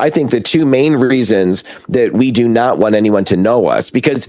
I think, the two main reasons that we do not want anyone to know us, because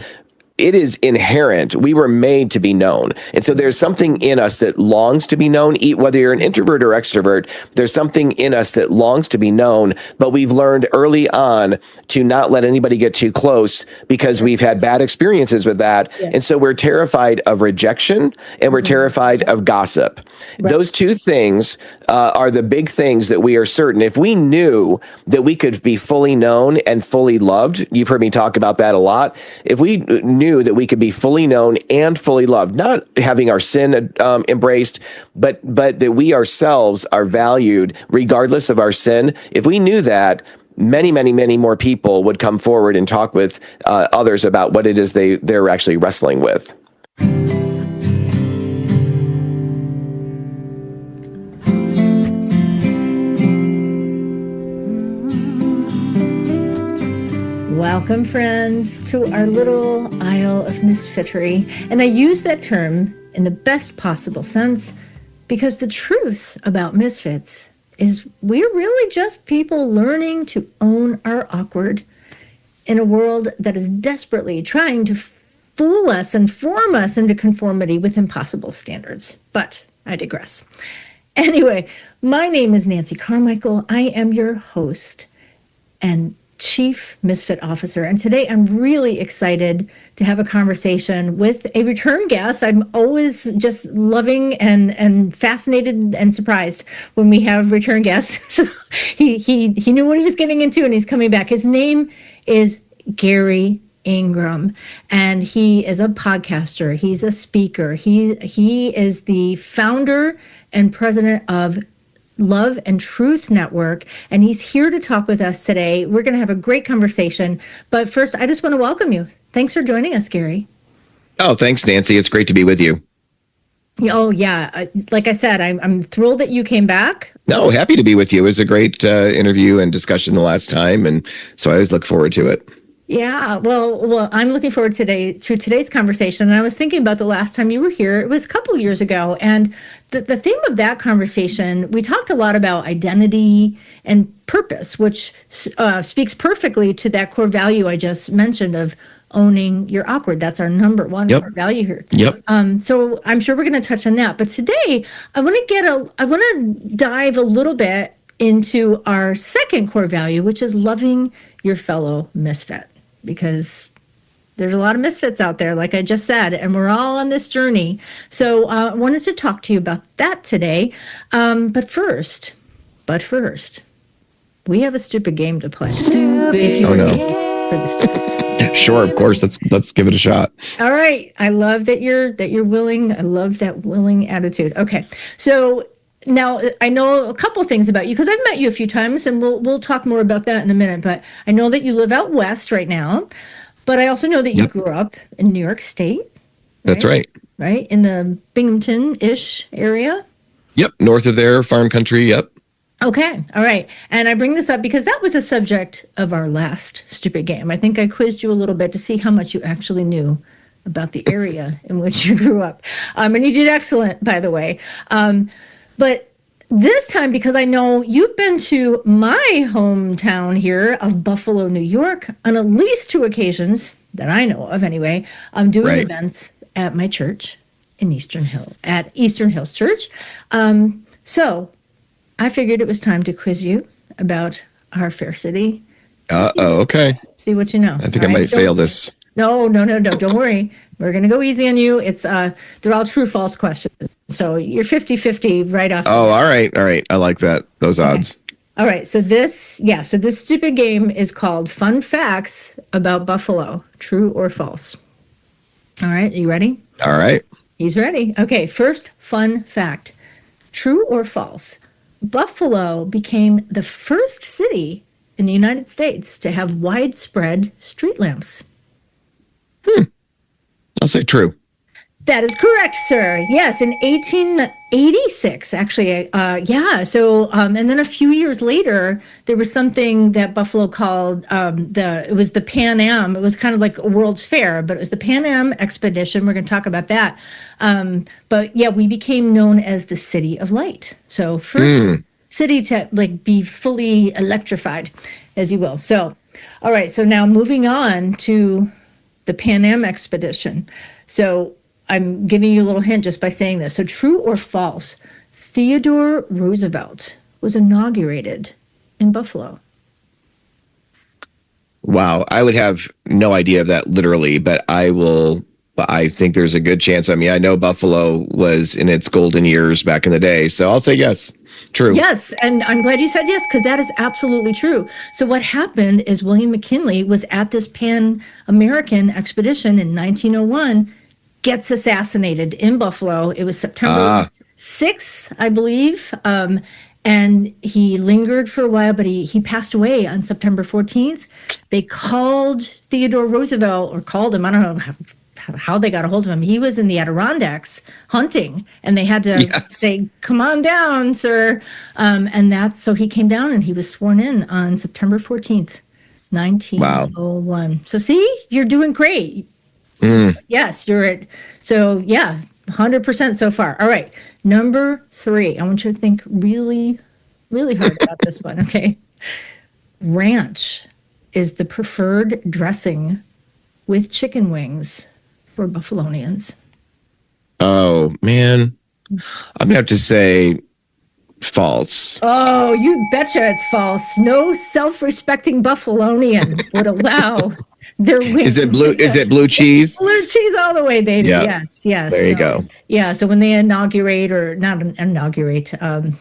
it is inherent. We were made to be known. And so there's something in us that longs to be known. Whether you're an introvert or extrovert, there's something in us that longs to be known, but we've learned early on to not let anybody get too close because we've had bad experiences with that. Yeah. And so we're terrified of rejection and we're terrified of gossip. Right. Those two things are the big things that we are certain. If we knew that we could be fully known and fully loved, you've heard me talk about that a lot. If we knew that we could be fully known and fully loved, not having our sin embraced, but that we ourselves are valued regardless of our sin. If we knew that, many, many, many more people would come forward and talk with others about what it is they're actually wrestling with. Welcome, friends, to our little Isle of Misfittery. And I use that term in the best possible sense because the truth about misfits is we're really just people learning to own our awkward in a world that is desperately trying to fool us and form us into conformity with impossible standards. But I digress. Anyway, my name is Nancy Carmichael. I am your host and Chief Misfit Officer. And today I'm really excited to have a conversation with a return guest. I'm always just loving and fascinated and surprised when we have return guests. So he knew what he was getting into and he's coming back. His name is Garry Ingram, and he is a podcaster. He's a speaker. He is the founder and president of Love and Truth Network, and he's here to talk with us today. We're going to have a great conversation, but first, I just want to welcome you. Thanks for joining us, Garry. Oh, thanks, Nancy. It's great to be with you. Oh, yeah. Like I said, I'm thrilled that you came back. No, happy to be with you. It was a great interview and discussion the last time, and so I always look forward to it. Yeah, well, I'm looking forward to today's conversation. And I was thinking about the last time you were here. It was a couple years ago. And the theme of that conversation, we talked a lot about identity and purpose, which speaks perfectly to that core value I just mentioned of owning your awkward. That's our number one core value here. Yep. So I'm sure we're going to touch on that. But today, I want to dive a little bit into our second core value, which is loving your fellow misfit. Because there's a lot of misfits out there, like I just said, and we're all on this journey. So I wanted to talk to you about that today. But first, we have a stupid game to play. If you're ready for the stupid. Sure, of course. Let's give it a shot. All right. I love that you're willing. I love that willing attitude. Okay. So now, I know a couple things about you because I've met you a few times, and we'll talk more about that in a minute. But I know that you live out west right now, but I also know that you grew up in New York State. Right? That's right. Right? In the Binghamton-ish area? Yep. North of there, farm country. Yep. Okay. All right. And I bring this up because that was a subject of our last stupid game. I think I quizzed you a little bit to see how much you actually knew about the area in which you grew up. And you did excellent, by the way. But this time, because I know you've been to my hometown here of Buffalo, New York, on at least two occasions that I know of anyway, I'm doing events at my church in at Eastern Hills Church. So I figured it was time to quiz you about our fair city. Okay. See what you know. I think I might fail this. No. Don't worry. We're going to go easy on you. It's they're all true, false questions. So you're 50-50 right off. Oh, all right. I like that. Those odds. All right. So this stupid game is called Fun Facts About Buffalo. True or false? All right. Are you ready? All right. He's ready. Okay. First fun fact. True or false? Buffalo became the first city in the United States to have widespread street lamps. I'll say true. That is correct, sir. Yes, in 1886, actually. So, and then a few years later, there was something that Buffalo called it was the Pan Am. It was kind of like a World's Fair, but it was the Pan Am Expedition. We're going to talk about that. But yeah, we became known as the City of Light. So first city to like be fully electrified, as you will. So, all right. So now moving on to the Pan Am expedition. So I'm giving you a little hint just by saying this. So true or false? Theodore Roosevelt was inaugurated in Buffalo. Wow, I would have no idea of that literally, but I think there's a good chance. I mean, I know Buffalo was in its golden years back in the day, so I'll say yes. True. Yes, and I'm glad you said yes, because that is absolutely true. So what happened is William McKinley was at this Pan-American expedition in 1901, gets assassinated in Buffalo. It was September 6th, I believe. And he lingered for a while, but he passed away on September 14th. They called Theodore Roosevelt, or called him, I don't know how they got a hold of him. He was in the Adirondacks hunting, and they had to say, "Come on down, sir." So he came down, and he was sworn in on September 14th, 1901. Wow. So see, you're doing great. Yes, you're at, so yeah, 100% so far. All right, number 3. I want you to think really, really hard about this one, okay? Ranch is the preferred dressing with chicken wings for Buffalonians. Oh, man. I'm going to have to say false. Oh, you betcha it's false. No self-respecting Buffalonian would allow their wings. Is it blue cheese? Blue cheese all the way, baby. Yeah. Yes. There you go. Yeah, so when they inaugurate, or not inaugurate,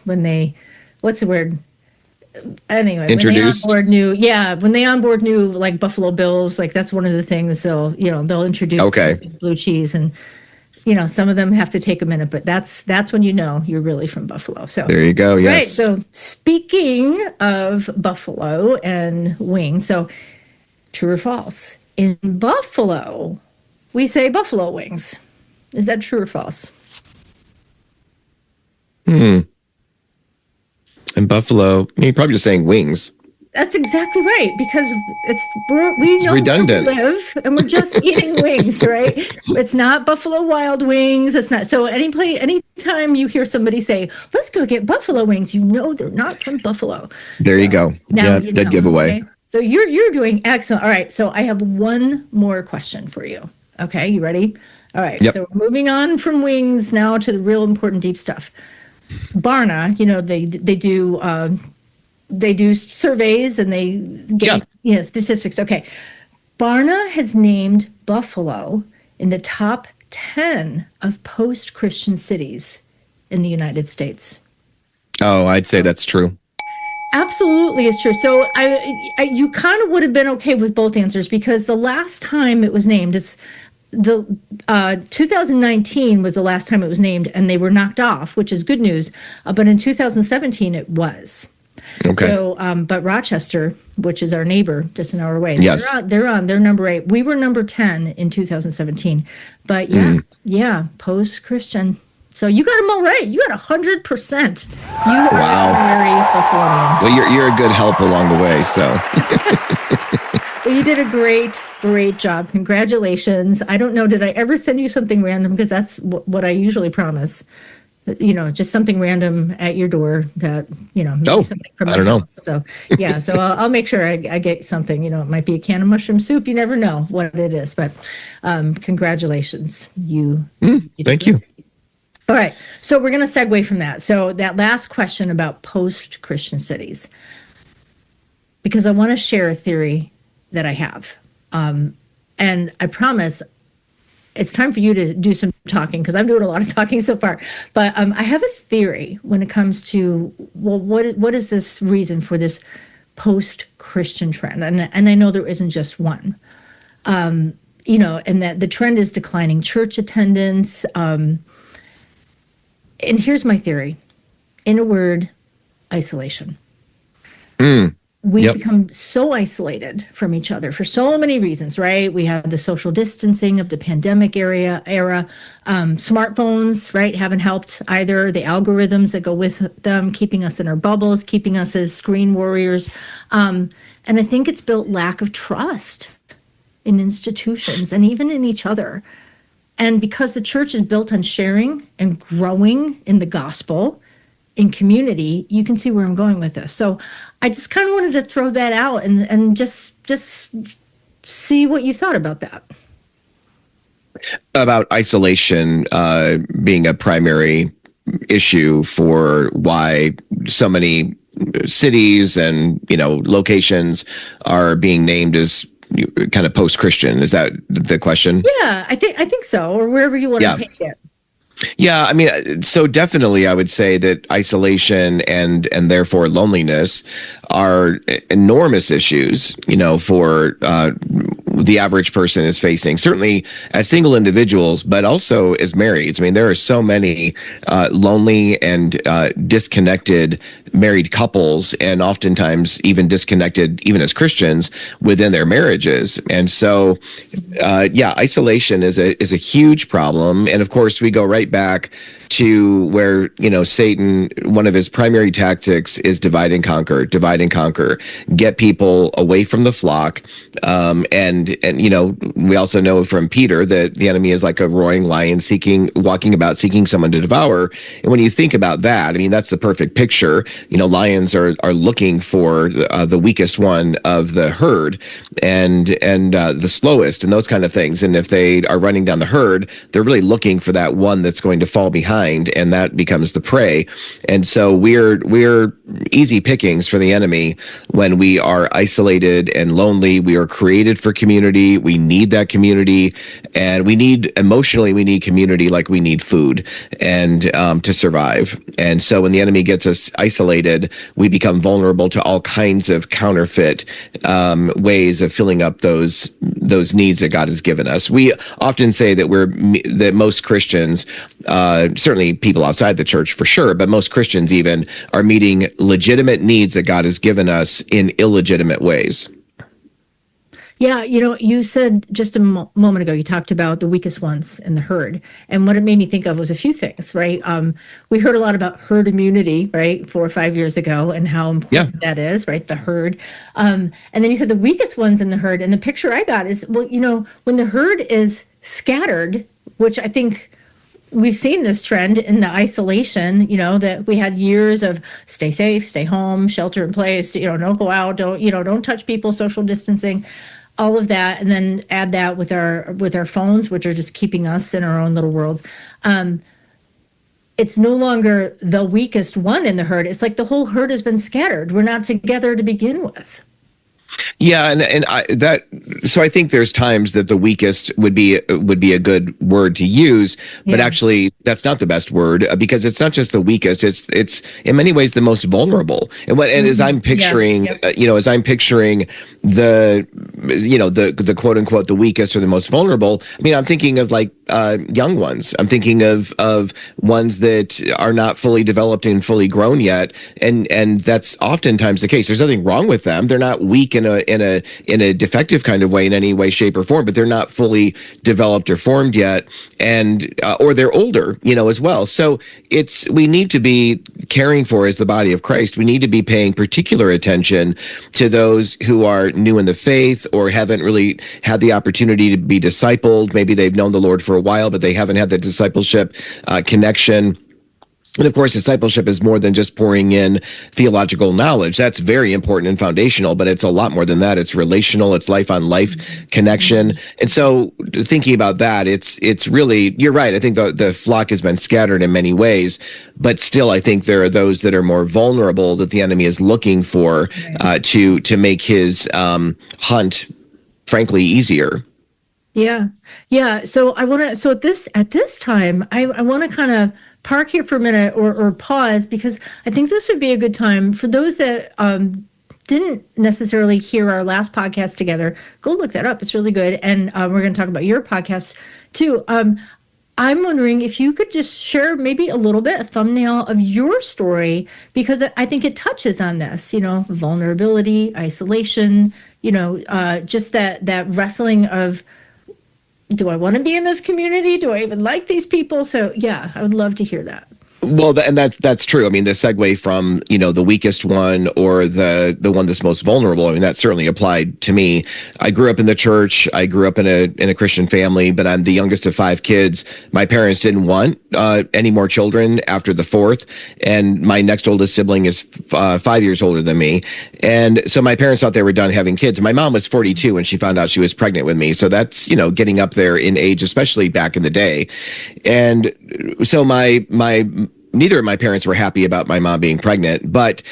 when they, what's the word? Anyway, introduced. When they onboard new like Buffalo Bills, like that's one of the things they'll introduce blue cheese, and some of them have to take a minute, but that's when you're really from Buffalo. So there you go. Yes. Right. So speaking of Buffalo and wings, so true or false? In Buffalo, we say buffalo wings. Is that true or false? In Buffalo, you're probably just saying wings. That's exactly right, because we know redundant. Where we live, and we're just eating wings, right? It's not Buffalo Wild Wings. It's not. So anytime you hear somebody say, "Let's go get buffalo wings," they're not from Buffalo. There you go. Now dead giveaway. Okay? So you're doing excellent. All right. So I have one more question for you. Okay, you ready? All right. Yep. So we're moving on from wings now to the real important deep stuff. Barna, they do surveys, and they get statistics. Okay. Barna has named Buffalo in the top 10 of post-Christian cities in the United States. Oh, I'd say that's true. Absolutely, it's true. So you kind of would have been okay with both answers, because the last time it was named, 2019 was the last time it was named, and they were knocked off, which is good news. But in 2017, it was. Okay. So, but Rochester, which is our neighbor, just an hour away, yes, they're number 8. We were number 10 in 2017. But post-Christian. So you got them all right. You got 100%. You are very Buffalonian. Well, you're a good help along the way. So. Well, you did a great job. Congratulations. I don't know, did I ever send you something random? Because that's what I usually promise. Just something random at your door that, maybe something from my house. So, so I'll make sure I get something. It might be a can of mushroom soup. You never know what it is. But congratulations. Thank you. All right. So we're going to segue from that. So that last question about post-Christian cities, because I want to share a theory that I have. And I promise it's time for you to do some talking, because I'm doing a lot of talking so far. But I have a theory when it comes to, what is this reason for this post-Christian trend? And I know there isn't just one. And that the trend is declining church attendance. And here's my theory. In a word, isolation. We've become so isolated from each other for so many reasons, right? We have the social distancing of the pandemic era. Smartphones, right, haven't helped either. The algorithms that go with them, keeping us in our bubbles, keeping us as screen warriors. And I think it's built lack of trust in institutions and even in each other. And because the church is built on sharing and growing in the gospel, in community, you can see where I'm going with this. So I just kind of wanted to throw that out and just see what you thought about that. About isolation being a primary issue for why so many cities and locations are being named as kind of post-Christian. Is that the question? Yeah, I think so, or wherever you want to take it. Yeah, I mean, so definitely I would say that isolation and therefore loneliness are enormous issues, for the average person is facing, certainly as single individuals, but also as marrieds. I mean, there are so many lonely and disconnected married couples, and oftentimes even disconnected, even as Christians, within their marriages. And so, isolation is a huge problem. And of course, we go right back to where Satan, one of his primary tactics is divide and conquer, get people away from the flock. And we also know from Peter that the enemy is like a roaring lion walking about seeking someone to devour. And when you think about that, I mean, that's the perfect picture. Lions are looking for the weakest one of the herd and the slowest and those kind of things. And if they are running down the herd, they're really looking for that one that's going to fall behind, and that becomes the prey. And so we're easy pickings for the enemy when we are isolated and lonely. We are created for community. We need that community, and we need community like we need food and to survive. And so when the enemy gets us isolated, we become vulnerable to all kinds of counterfeit ways of filling up those needs that God has given us. We often say that most Christians, certainly people outside the church for sure, but most Christians even are meeting legitimate needs that God has given us in illegitimate ways. Yeah, you said just a moment ago, you talked about the weakest ones in the herd. And what it made me think of was a few things, right? We heard a lot about herd immunity, right, 4 or 5 years ago, and how important that is, right, the herd. And then you said the weakest ones in the herd. And the picture I got is, well, when the herd is scattered, which I think we've seen this trend in the isolation, that we had years of stay safe, stay home, shelter in place, don't go out, don't touch people, social distancing, all of that, and then add that with our phones, which are just keeping us in our own little worlds. It's no longer the weakest one in the herd. It's like the whole herd has been scattered. We're not together to begin with. Yeah, so I think there's times that the weakest would be a good word to use, but actually that's not the best word, because it's not just the weakest. It's in many ways the most vulnerable. And as I'm picturing, as I'm picturing the quote unquote the weakest or the most vulnerable, I mean, I'm thinking of like young ones. I'm thinking of ones that are not fully developed and fully grown yet, and that's oftentimes the case. There's nothing wrong with them. They're not weak in a defective kind of way in any way, shape, or form, but they're not fully developed or formed yet, and or they're older, as well. So we need to be caring for, as the body of Christ, we need to be paying particular attention to those who are new in the faith or haven't really had the opportunity to be discipled. Maybe they've known the Lord for a while, but they haven't had the discipleship connection. And of course, discipleship is more than just pouring in theological knowledge. That's very important and foundational, but it's a lot more than that. It's relational, it's life on life connection. And so thinking about that, it's really, you're right. I think the flock has been scattered in many ways, but still, I think there are those that are more vulnerable that the enemy is looking for to make his hunt, frankly, easier. Yeah. So at this time, I want to kind of park here for a minute or pause, because I think this would be a good time for those that didn't necessarily hear our last podcast together. Go look that up. It's really good. And we're going to talk about your podcast too. I'm wondering if you could just share maybe a little bit, a thumbnail of your story, because I think it touches on this, vulnerability, isolation, just that wrestling of, do I want to be in this community? Do I even like these people? So yeah, I would love to hear that. Well, and that's true. I mean, the segue from, the weakest one or the one that's most vulnerable. I mean, that certainly applied to me. I grew up in the church. I grew up in a Christian family, but I'm the youngest of 5 kids. My parents didn't want any more children after the 4th, and my next oldest sibling is 5 years older than me. And so my parents thought they were done having kids. My mom was 42 when she found out she was pregnant with me. So that's, getting up there in age, especially back in the day. And so neither of my parents were happy about my mom being pregnant, but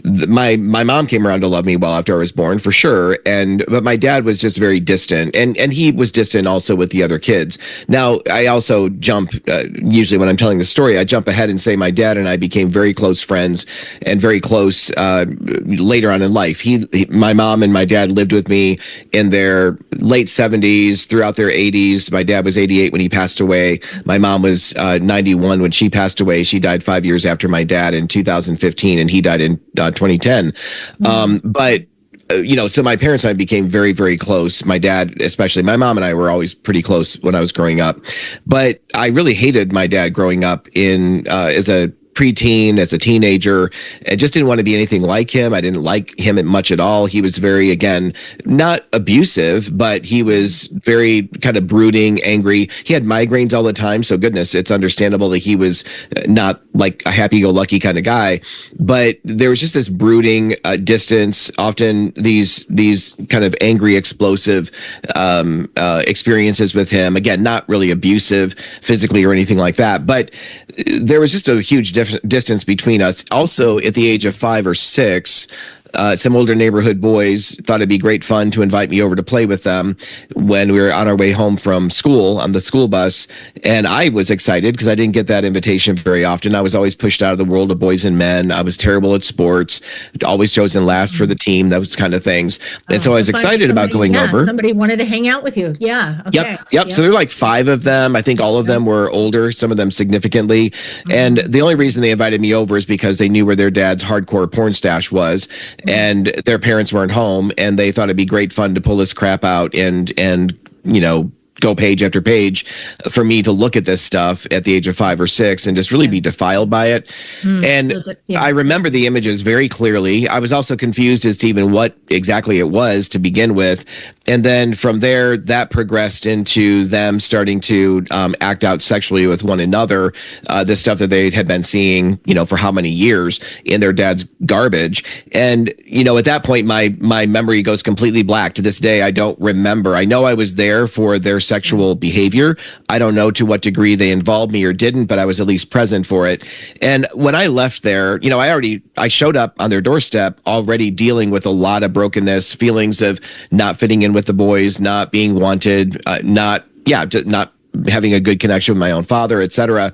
my mom came around to love me well after I was born, for sure. But my dad was just very distant, and he was distant also with the other kids. Now, I also jump, usually when I'm telling the story, I jump ahead and say my dad and I became very close friends and very close later on in life. My mom and my dad lived with me in their late 70s, throughout their 80s. My dad was 88 when he passed away. My mom was 91 when she passed away. She died 5 years after my dad in 2015, and he died in 2010. But so my parents and I became very, very close. My dad, especially. My mom and I were always pretty close when I was growing up. But I really hated my dad growing up as a preteen, as a teenager. I just didn't want to be anything like him. I didn't like him much at all. He was very, again, not abusive, but he was very kind of brooding, angry. He had migraines all the time. So goodness, it's understandable that he was not like a happy-go-lucky kind of guy. But there was just this brooding distance, often these kind of angry, explosive experiences with him. Again, not really abusive physically or anything like that. But there was just a huge distance between us. Also, at the age of 5 or 6, some older neighborhood boys thought it'd be great fun to invite me over to play with them when we were on our way home from school on the school bus. And I was excited because I didn't get that invitation very often. I was always pushed out of the world of boys and men. I was terrible at sports, always chosen last for the team, those kind of things. And so I was excited about going over. Somebody wanted to hang out with you. Yeah. Okay. Yep. So there were like 5 of them. I think all of them were older, some of them significantly. Mm-hmm. And the only reason they invited me over is because they knew where their dad's hardcore porn stash was. And their parents weren't home, and they thought it'd be great fun to pull this crap out and go page after page for me to look at this stuff at the age of 5 or 6 and just really be defiled by it. I remember the images very clearly. I was also confused as to even what exactly it was to begin with. And then from there, that progressed into them starting to act out sexually with one another, the stuff that they had been seeing, for how many years in their dad's garbage. And, at that point, my memory goes completely black. To this day, I don't remember. I know I was there for their sexual behavior. I don't know to what degree they involved me or didn't, but I was at least present for it. And when I left there, I showed up on their doorstep already dealing with a lot of brokenness, feelings of not fitting in with the boys, not being wanted, not having a good connection with my own father, etc.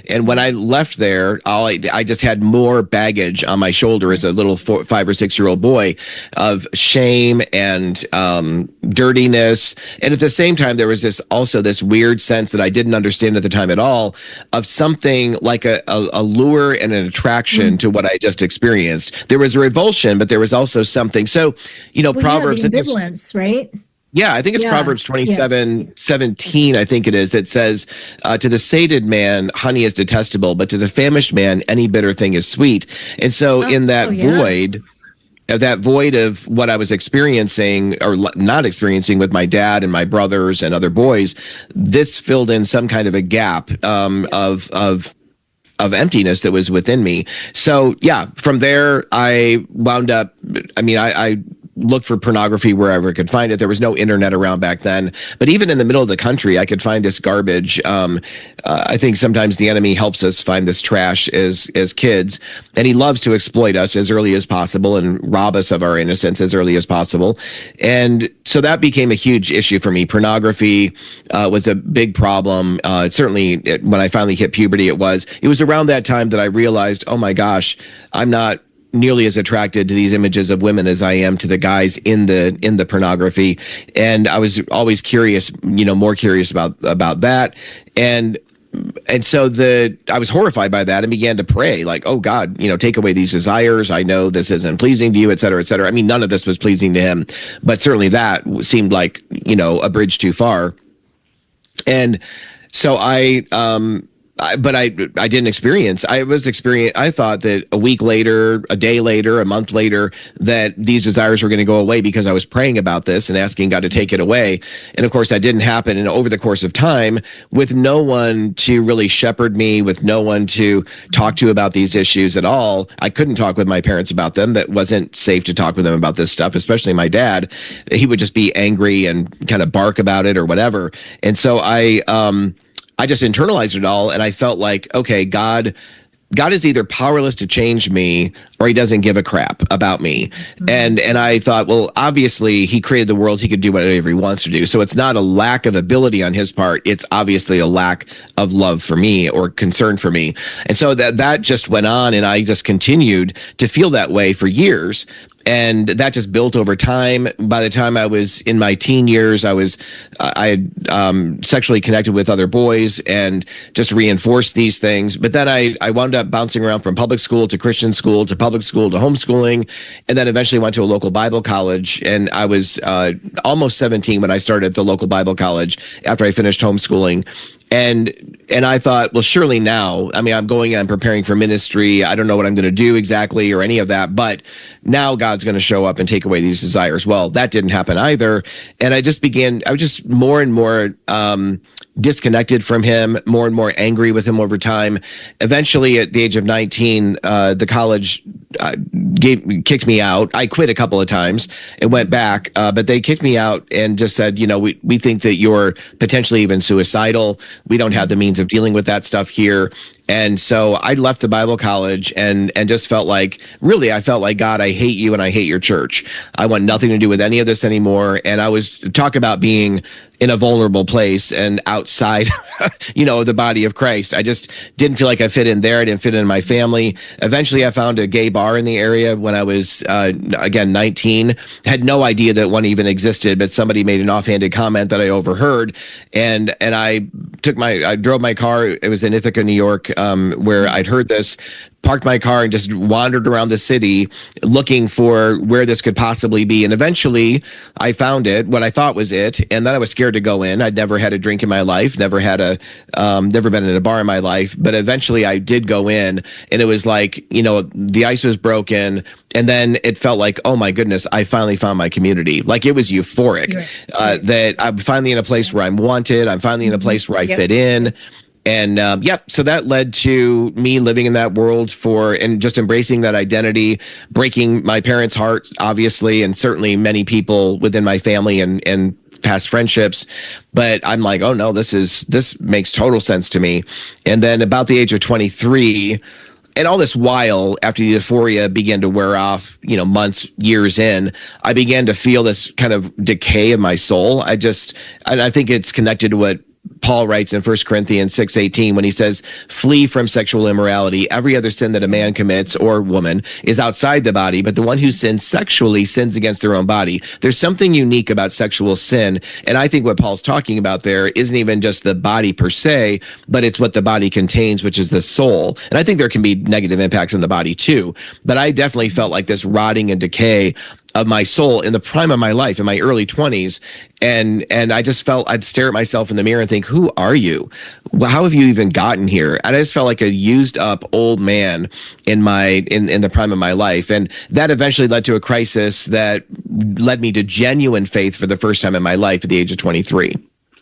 And when I left there, I just had more baggage on my shoulder as a little 5 or 6 year old boy of shame and dirtiness. And at the same time, there was this weird sense that I didn't understand at the time at all of something like a lure and an attraction to what I just experienced. There was a revulsion, but there was also something. So, Proverbs, the ambivalence, right? Yeah, I think it's Proverbs 27:17, I think it is. It says, to the sated man, honey is detestable, but to the famished man, any bitter thing is sweet. And so in that void of what I was experiencing or not experiencing with my dad and my brothers and other boys, this filled in some kind of a gap of emptiness that was within me. So from there, I wound up, I looked for pornography wherever I could find it. There was no internet around back then, but even in the middle of the country, I could find this garbage. I think sometimes the enemy helps us find this trash as kids, and he loves to exploit us as early as possible and rob us of our innocence as early as possible. And so that became a huge issue for me. Pornography was a big problem. Certainly when I finally hit puberty, it was around that time that I realized, oh my gosh, I'm not nearly as attracted to these images of women as I am to the guys in the pornography. And I was always curious, more curious about that. And so I was horrified by that and began to pray like, oh God, take away these desires. I know this isn't pleasing to you, et cetera, et cetera. I mean, none of this was pleasing to him, but certainly that seemed like, a bridge too far. And so I But I didn't experience. I thought that a week later, a day later, a month later, that these desires were going to go away because I was praying about this and asking God to take it away. And of course, that didn't happen. And over the course of time, with no one to really shepherd me, with no one to talk to about these issues at all, I couldn't talk with my parents about them. That wasn't safe to talk with them about this stuff, especially my dad. He would just be angry and kind of bark about it or whatever. And so I just internalized it all, and I felt like, okay, God is either powerless to change me or he doesn't give a crap about me. And I thought, well, obviously he created the world. He could do whatever he wants to do. So it's not a lack of ability on his part. It's obviously a lack of love for me or concern for me. And so that just went on, and I just continued to feel that way for years. And that just built over time. By the time I was in my teen years, I had sexually connected with other boys and just reinforced these things. But then I wound up bouncing around from public school to Christian school to public school to homeschooling, and then eventually went to a local Bible college. And I was almost 17 when I started at the local Bible college after I finished homeschooling. And I thought, well, surely now, I mean, I'm preparing for ministry. I don't know what I'm going to do exactly or any of that, but now God's going to show up and take away these desires. Well, that didn't happen either. And I was just more and more disconnected from him, more and more angry with him over time. Eventually, at the age of 19, the college kicked me out. I quit a couple of times and went back, but they kicked me out and just said, we think that you're potentially even suicidal. We don't have the means of dealing with that stuff here. And so I left the Bible college and just felt like, really, I felt like, God, I hate you and I hate your church. I want nothing to do with any of this anymore. And I was talk about being in a vulnerable place and outside, the body of Christ. I just didn't feel like I fit in there. I didn't fit in my family. Eventually, I found a gay bar in the area when I was, again, 19. Had no idea that one even existed, but somebody made an offhanded comment that I overheard. And I drove my car. It was in Ithaca, New York, where I'd heard this, parked my car and just wandered around the city looking for where this could possibly be. And eventually I found it, what I thought was it. And then I was scared to go in. I'd never had a drink in my life, never been in a bar in my life. But eventually I did go in, and it was like, the ice was broken. And then it felt like, oh my goodness, I finally found my community. Like, it was euphoric, that I'm finally in a place where I'm wanted. I'm finally in a place where I fit in. And so that led to me living in that world and just embracing that identity, breaking my parents' heart, obviously, and certainly many people within my family and past friendships. But I'm like, oh no, this makes total sense to me. And then about the age of 23, and all this while, after the euphoria began to wear off, months, years in, I began to feel this kind of decay of my soul. And I think it's connected to what Paul writes in 1 Corinthians 6:18 when he says, flee from sexual immorality. Every other sin that a man commits or woman is outside the body, but the one who sins sexually sins against their own body. There's something unique about sexual sin. And I think what Paul's talking about there isn't even just the body per se, but it's what the body contains, which is the soul. And I think there can be negative impacts on the body too. But I definitely felt like this rotting and decay of my soul in the prime of my life, in my early 20s. And I just felt, I'd stare at myself in the mirror and think, who are you? Well, how have you even gotten here? And I just felt like a used up old man in the prime of my life. And that eventually led to a crisis that led me to genuine faith for the first time in my life at the age of 23.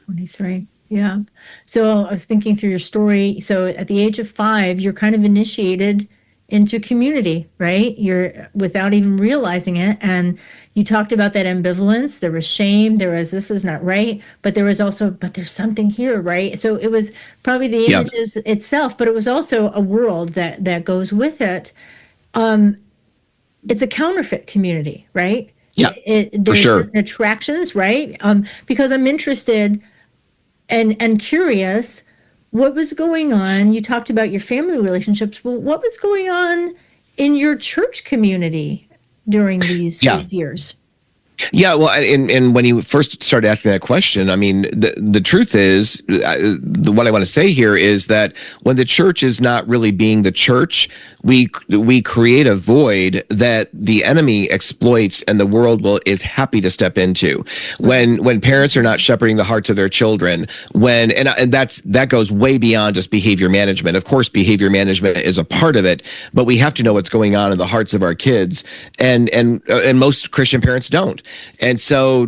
23. Yeah. So I was thinking through your story. So at the age of 5, you're kind of initiated into community, right? You're without even realizing it. And you talked about that ambivalence. There was shame. There was, this is not right. But there was also, but there's something here, right? So it was probably the images itself, but it was also a world that goes with it. It's a counterfeit community, right? Yeah, for sure. Attractions, right? Because I'm interested and curious, what was going on? You talked about your family relationships. Well, what was going on in your church community during these years? Yeah, well, and when you first started asking that question, I mean, the truth is, what I want to say here is that when the church is not really being the church, we create a void that the enemy exploits, and the world is happy to step into. When parents are not shepherding the hearts of their children, and that goes way beyond just behavior management. Of course, behavior management is a part of it, but we have to know what's going on in the hearts of our kids, and most Christian parents don't. And so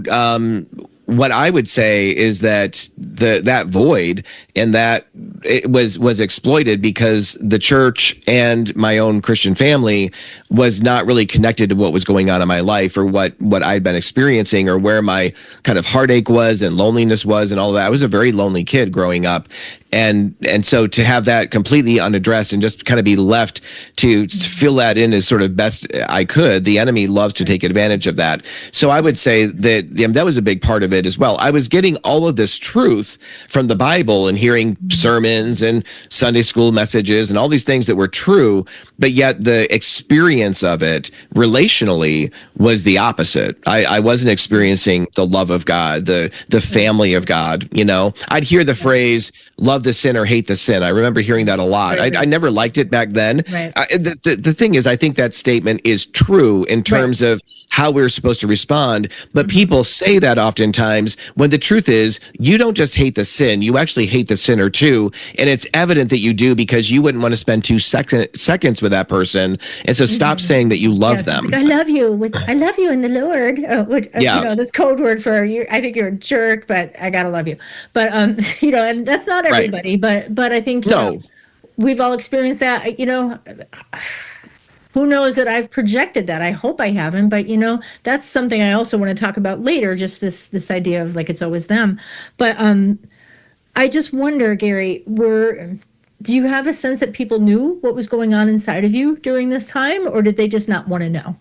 what I would say is that that void and that it was exploited because the church and my own Christian family was not really connected to what was going on in my life, or what I'd been experiencing, or where my kind of heartache was and loneliness was and all that. I was a very lonely kid growing up. And so to have that completely unaddressed and just kind of be left to fill that in as sort of best I could, the enemy loves to take advantage of that. So I would say that that was a big part of it as well. I was getting all of this truth from the Bible and hearing sermons and Sunday school messages and all these things that were true, but yet the experience of it relationally was the opposite. I wasn't experiencing the love of God, the family of God. I'd hear the phrase, love the sin or hate the sin. I remember hearing that a lot. Right. I never liked it back then. Right. The thing is, I think that statement is true in terms of how we're supposed to respond. But people say that oftentimes, when the truth is, you don't just hate the sin, you actually hate the sinner too. And it's evident that you do, because you wouldn't want to spend 2 seconds with that person. And so stop saying that you love them. Like, I love you in the Lord. This code word for you. I think you're a jerk, but I gotta love you. But and that's not everybody, but I think we've all experienced that. Who knows that I've projected that? I hope I haven't, but that's something I also want to talk about later. Just this idea of like it's always them. But I just wonder, Garry, do you have a sense that people knew what was going on inside of you during this time, or did they just not want to know?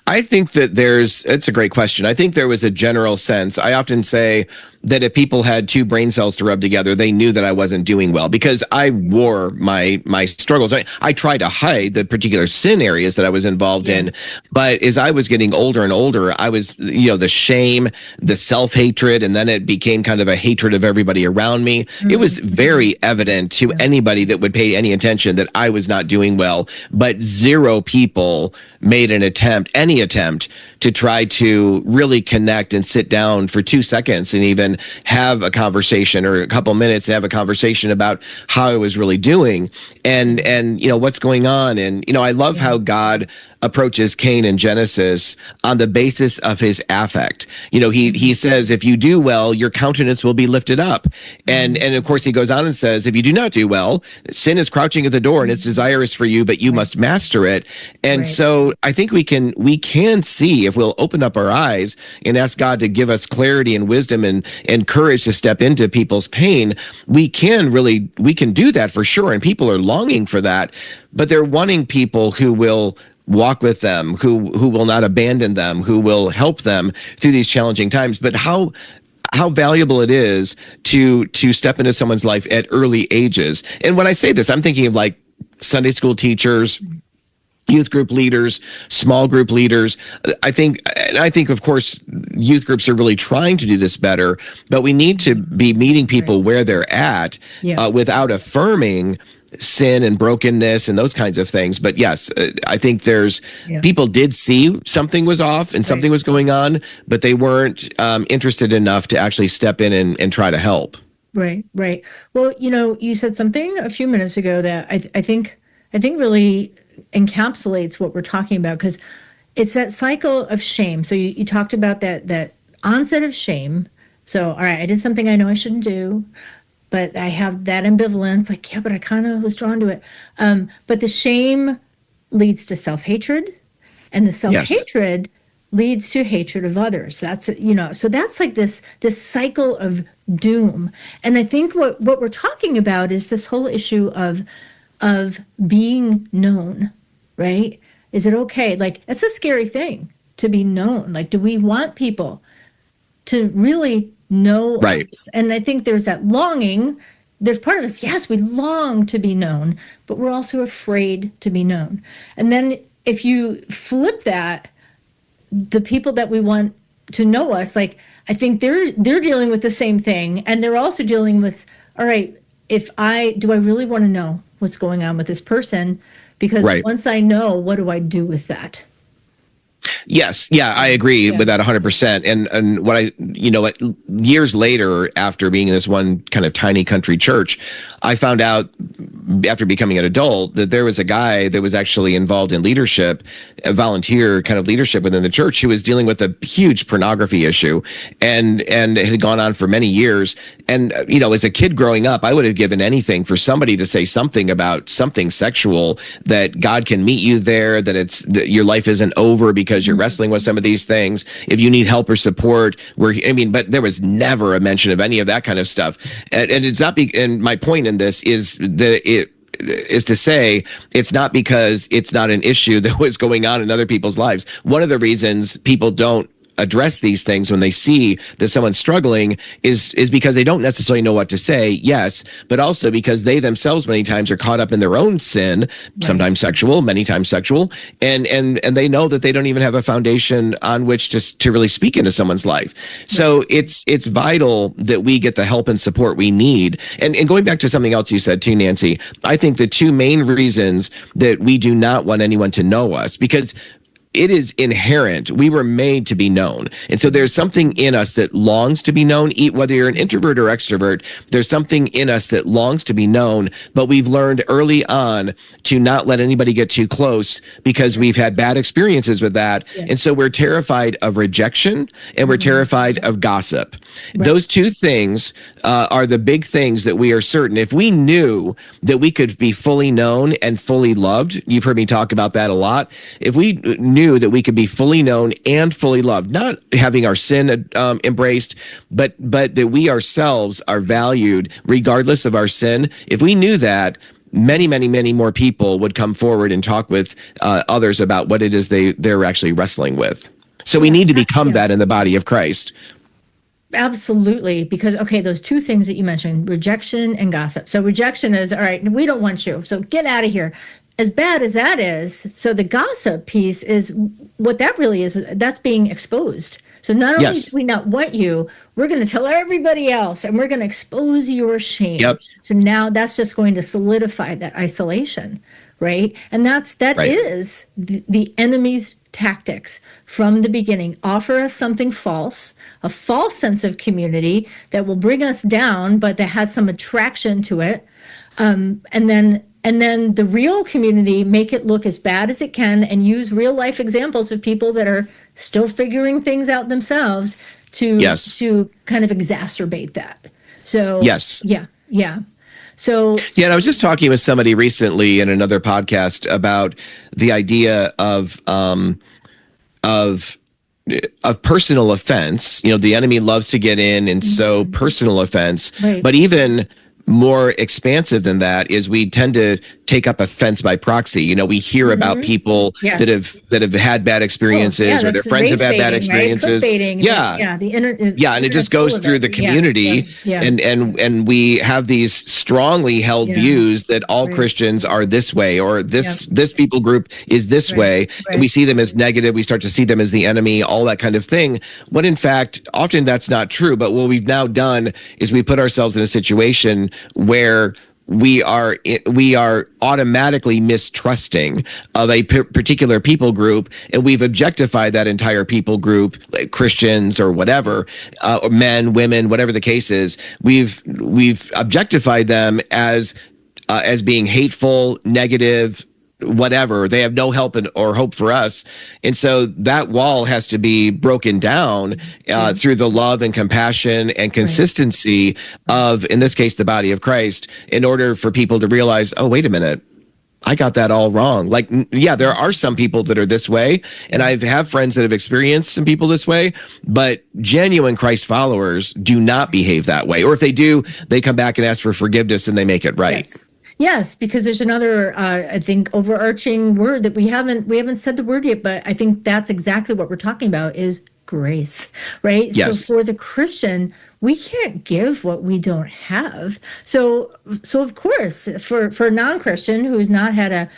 I think that it's a great question. I think there was a general sense. I often say that if people had 2 brain cells to rub together, they knew that I wasn't doing well, because I wore my struggles. I tried to hide the particular sin areas that I was involved in. But as I was getting older and older, I was, the shame, the self-hatred, and then it became kind of a hatred of everybody around me. It was very evident to anybody that would pay any attention that I was not doing well. But 0 people made any attempt to try to really connect and sit down for 2 seconds and even have a conversation, or a couple minutes and have a conversation about how I was really doing and what's going on. And I love how God approaches Cain in Genesis on the basis of his affect. He says, if you do well, your countenance will be lifted up. And of course he goes on and says, if you do not do well, sin is crouching at the door and its desire is for you, but you must master it. And so I think we can see, if we'll open up our eyes and ask God to give us clarity and wisdom and courage to step into people's pain, we can do that for sure. And people are longing for that, but they're wanting people who will walk with them, who will not abandon them, who will help them through these challenging times. But how valuable it is to step into someone's life at early ages. And when I say this, I'm thinking of like Sunday school teachers, youth group leaders, small group leaders. I think, of course, youth groups are really trying to do this better, but we need to be meeting people where they're at without affirming sin and brokenness and those kinds of things. But yes, I think people did see something was off and something was going on, but they weren't interested enough to actually step in and try to help. Right. Well, you said something a few minutes ago that I think really encapsulates what we're talking about, because it's that cycle of shame. So you talked about that onset of shame. So, all right, I did something I know I shouldn't do, but I have that ambivalence, like, but I kind of was drawn to it. But the shame leads to self-hatred, and the self-hatred leads to hatred of others. That's, so that's like this cycle of doom. And I think what we're talking about is this whole issue of being known, right? Is it okay? Like, that's a scary thing, to be known. Like, do we want people to really know us? And I think there's that longing. There's part of us, yes, we long to be known, but we're also afraid to be known. And then if you flip that, the people that we want to know us, like, I think they're dealing with the same thing, and they're also dealing with, all right, do I really want to know what's going on with this person? Because Right. once I know, what do I do with that? Yes. Yeah, I agree with that 100%. And what years later, after being in this one kind of tiny country church, I found out after becoming an adult that there was a guy that was actually involved in leadership, a volunteer kind of leadership within the church, who was dealing with a huge pornography issue, and it had gone on for many years. And as a kid growing up, I would have given anything for somebody to say something about something sexual, that God can meet you there, that your life isn't over because you're wrestling with some of these things. If you need help or support, but there was never a mention of any of that kind of stuff. And it's not and my point in this is to say it's not because it's not an issue that was going on in other people's lives. One of the reasons people don't address these things when they see that someone's struggling is because they don't necessarily know what to say, yes, but also because they themselves many times are caught up in their own sin, sometimes sexual, many times sexual, and they know that they don't even have a foundation on which to really speak into someone's life. So it's vital that we get the help and support we need. And going back to something else you said too, Nancy, I think the two main reasons that we do not want anyone to know us, because it is inherent. We were made to be known. And so there's something in us that longs to be known, whether you're an introvert or extrovert, there's something in us that longs to be known, but we've learned early on to not let anybody get too close because we've had bad experiences with that. Yeah. And so we're terrified of rejection and we're terrified of gossip. Right. Those two things are the big things that we are certain. If we knew that we could be fully known and fully loved, you've heard me talk about that a lot. If we knew that we could be fully known and fully loved, not having our sin embraced, but that we ourselves are valued regardless of our sin. If we knew that, many, many, many more people would come forward and talk with others about what it is they're actually wrestling with. So we need to become that in the body of Christ. Absolutely. Because, those two things that you mentioned, rejection and gossip. So rejection is, all right, we don't want you, so get out of here. As bad as that is, so the gossip piece is what that really is. That's being exposed. So not only do we not want you, we're going to tell everybody else, and we're going to expose your shame. Yep. So now that's just going to solidify that isolation, right? And that is the enemy's tactics from the beginning. Offer us something false, a false sense of community that will bring us down, but that has some attraction to it, and then the real community, make it look as bad as it can and use real life examples of people that are still figuring things out themselves to kind of exacerbate that. So So and I was just talking with somebody recently in another podcast about the idea of personal offense. The enemy loves to get in and sow personal offense, but even more expansive than that is we tend to take up offense by proxy. We hear about people that have had bad experiences, or their friends have had bad experiences. Right? And it just goes through the community, and we have these strongly held views that all Christians are this way, or this people group is this way, and we see them as negative. We start to see them as the enemy, all that kind of thing. When in fact, often that's not true. But what we've now done is we put ourselves in a situation where we are automatically mistrusting of a particular people group, and we've objectified that entire people group, like Christians or whatever, or men, women, whatever the case is. We've objectified them as being hateful, negative, whatever. They have no help or hope for us. And so that wall has to be broken down through the love and compassion and consistency of, in this case, the body of Christ, in order for people to realize, oh, wait a minute, I got that all wrong. Like, there are some people that are this way, and I have friends that have experienced some people this way, but genuine Christ followers do not behave that way. Or if they do, they come back and ask for forgiveness and they make it right. Yes, because there's another, I think, overarching word that we haven't said the word yet, but I think that's exactly what we're talking about is grace, right? Yes. So for the Christian, we can't give what we don't have. So of course, for a non-Christian who's not had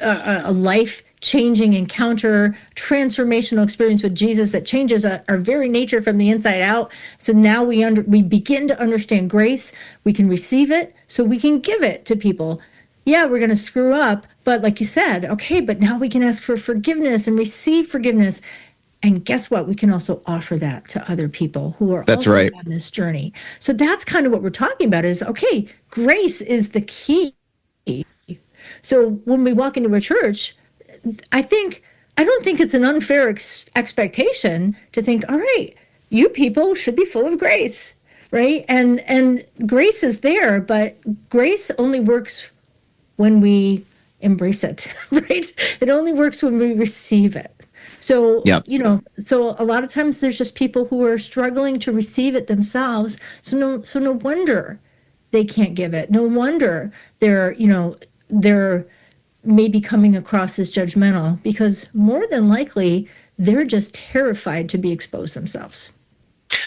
a life life-changing encounter, transformational experience with Jesus that changes our very nature from the inside out. So now we begin to understand grace. We can receive it, so we can give it to people. Yeah, we're going to screw up, but like you said, okay, but now we can ask for forgiveness and receive forgiveness. And guess what? We can also offer that to other people who are That's also right. on this journey. So that's kind of what we're talking about is, okay, grace is the key. So when we walk into a church, I don't think it's an unfair expectation to think, all right, you people should be full of grace, right? And grace is there, but grace only works when we embrace it, right? It only works when we receive it. So, Yeah. so a lot of times there's just people who are struggling to receive it themselves. So no wonder they can't give it. No wonder they're maybe coming across as judgmental, because more than likely they're just terrified to be exposed themselves.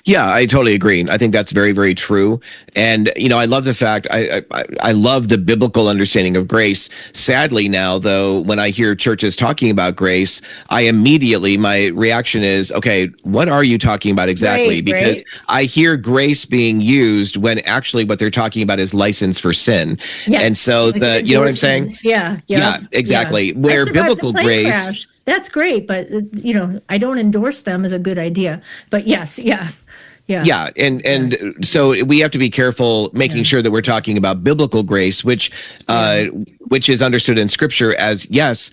Yeah, I totally agree. I think that's very, very true. And I love the fact I love the biblical understanding of grace. Sadly, now though, when I hear churches talking about grace, my reaction is, okay, what are you talking about exactly? Right, Because right. I hear grace being used when actually what they're talking about is license for sin. And Yes, so like an you know what I'm saying? endorsement. Yeah, Yeah, yeah, yeah. exactly. I Where survived the biblical plane grace. crash. That's great, but I don't endorse them as a good idea. But yes, yeah, yeah, Yeah, and yeah, so we have to be careful making yeah, sure that we're talking about biblical grace, yeah. which is understood in Scripture as, yes,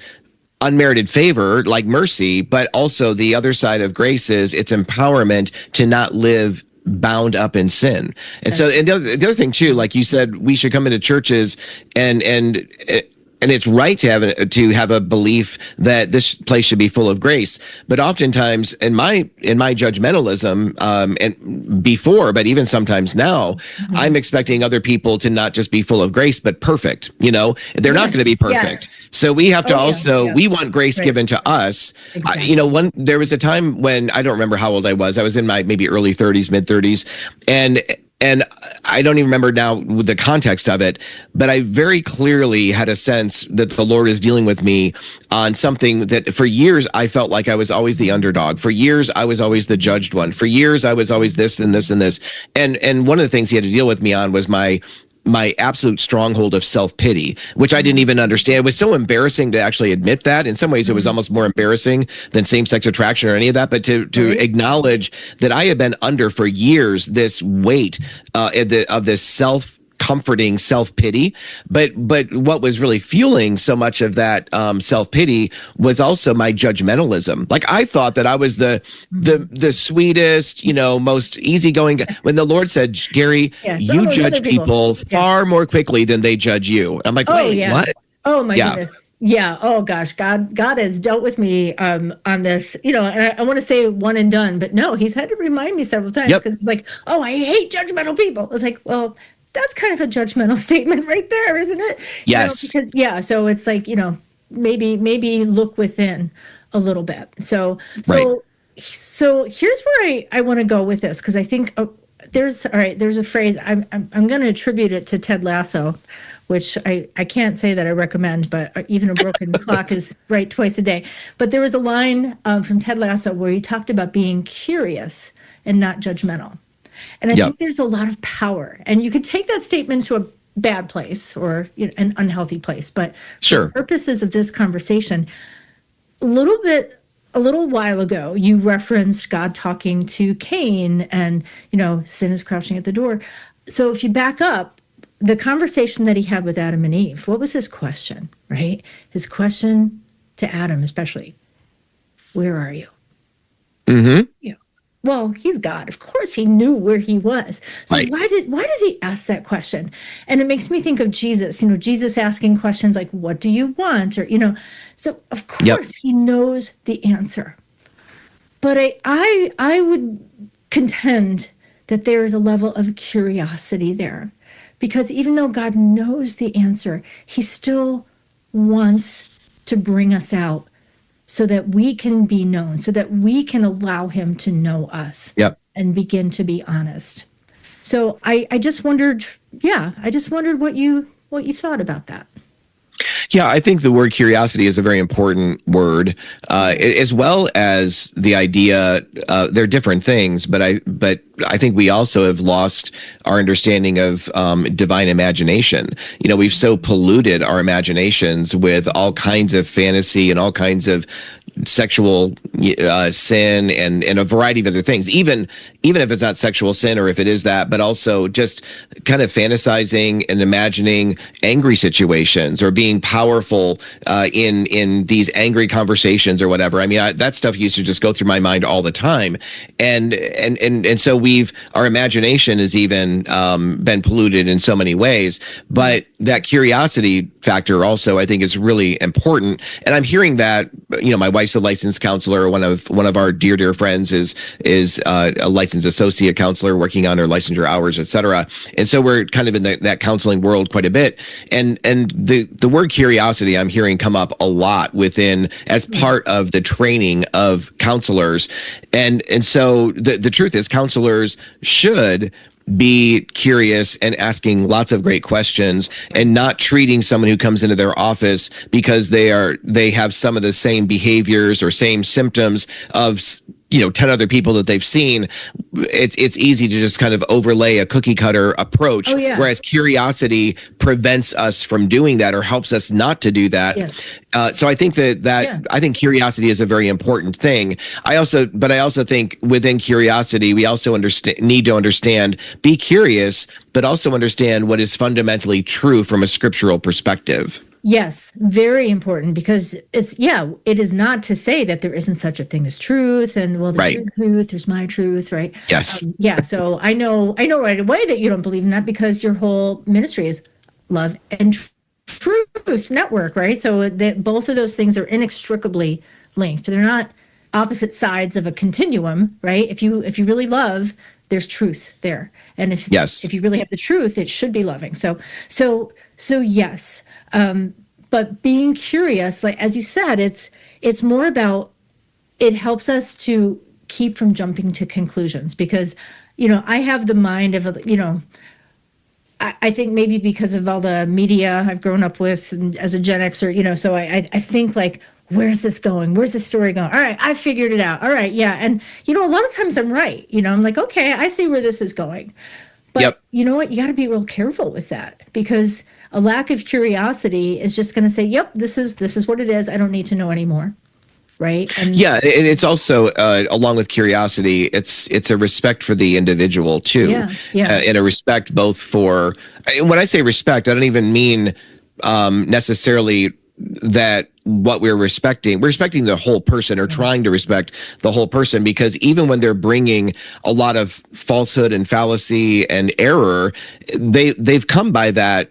unmerited favor like mercy, but also the other side of grace is its empowerment to not live bound up in sin. And so, That's and the other thing too, like you said, we should come into churches and it's right to have a belief that this place should be full of grace. But oftentimes, in my judgmentalism, and before, but even sometimes now, I'm expecting other people to not just be full of grace, but perfect. They're not going to be yes, perfect. yes. So we have to Oh yeah, also yeah. we want grace Right. given to us. Exactly. There was a time when I don't remember how old I was. I was in my maybe early 30s, mid 30s, and I don't even remember now the context of it, but I very clearly had a sense that the Lord is dealing with me on something that for years I felt like I was always the underdog. For years I was always the judged one. For years I was always this and this and this. And one of the things he had to deal with me on was my absolute stronghold of self-pity, which I didn't even understand. It was so embarrassing to actually admit that. In some ways, it was almost more embarrassing than same-sex attraction or any of that. But to Right. acknowledge that I had been under for years this weight of this self-comforting self-pity, but what was really fueling so much of that self-pity was also my judgmentalism. Like I thought that I was the sweetest, most easygoing guy. When the Lord said, Gary, Yeah. It's all you those other judge people. people Yeah. far more quickly than they judge you. I'm like, Oh wait, yeah. what? Oh my Yeah. goodness. Yeah. Oh gosh. God has dealt with me on this, and I want to say one and done, but no, he's had to remind me several times, Yep. because it's like, oh, I hate judgmental people. It's like, well, that's kind of a judgmental statement right there, isn't it? Yes. Because yeah, so it's like, maybe look within a little bit. So Right. so here's where I want to go with this, because I think there's a phrase I'm going to attribute it to Ted Lasso, which I can't say that I recommend, but even a broken clock is right twice a day. But there was a line from Ted Lasso where he talked about being curious and not judgmental. And I Yep. think there's a lot of power. And you could take that statement to a bad place or an unhealthy place. But Sure. for purposes of this conversation, a little while ago, you referenced God talking to Cain and, sin is crouching at the door. So if you back up, the conversation that he had with Adam and Eve, what was his question, right? His question to Adam, especially, where are you? Mm-hmm. Yeah. Well, he's God. Of course, he knew where he was. So Right. why did he ask that question? And it makes me think of Jesus. Jesus asking questions like, "What do you want?" Or so of Yep. course he knows the answer. But I would contend that there is a level of curiosity there, because even though God knows the answer, he still wants to bring us out so that we can be known, so that we can allow him to know us Yep. and begin to be honest. So I just wondered, yeah, I just wondered what you thought about that. Yeah, I think the word curiosity is a very important word, as well as the idea. They're different things, but I think we also have lost our understanding of divine imagination. We've so polluted our imaginations with all kinds of fantasy and all kinds of sexual sin and a variety of other things, even if it's not sexual sin, or if it is that, but also just kind of fantasizing and imagining angry situations or being powerful in these angry conversations or whatever. I mean, that stuff used to just go through my mind all the time, and so our imagination has even been polluted in so many ways. But that curiosity factor also, I think, is really important. And I'm hearing that, my wife's a licensed counselor. One of our dear friends is a licensed associate counselor working on her licensure hours, et cetera. And so we're kind of in that counseling world quite a bit. And the word curiosity I'm hearing come up a lot as part of the training of counselors. And so the truth is, counselors should be curious and asking lots of great questions, and not treating someone who comes into their office because they have some of the same behaviors or same symptoms of 10 other people that they've seen. It's easy to just kind of overlay a cookie cutter approach. Oh, yeah. Whereas curiosity prevents us from doing that, or helps us not to do that. Yes. So I think I think curiosity is a very important thing. I also think within curiosity, we also need to understand, be curious, but also understand what is fundamentally true from a scriptural perspective. Yes, very important, because it is not to say that there isn't such a thing as truth, and there's Right. your truth, there's my truth, right? Yes. So I know right away that you don't believe in that, because your whole ministry is love and truth network, right? So that both of those things are inextricably linked. They're not opposite sides of a continuum, right? If you really love, there's truth there, and if you really have the truth, it should be loving. So yes. But being curious, like as you said, it's more about, it helps us to keep from jumping to conclusions, because I have the mind of I think maybe because of all the media I've grown up with as a Gen Xer, so I think like, where's this going? Where's the story going? All right, I figured it out. All right, yeah. And a lot of times I'm right. I'm like, okay, I see where this is going. But you know what? You got to be real careful with that, because a lack of curiosity is just going to say, yep, this is what it is. I don't need to know anymore. Right. And it's also along with curiosity, it's a respect for the individual too. And a respect both for, when I say respect, I don't even mean necessarily that what we're respecting the whole person, or trying to respect the whole person, because even when they're bringing a lot of falsehood and fallacy and error, they've come by that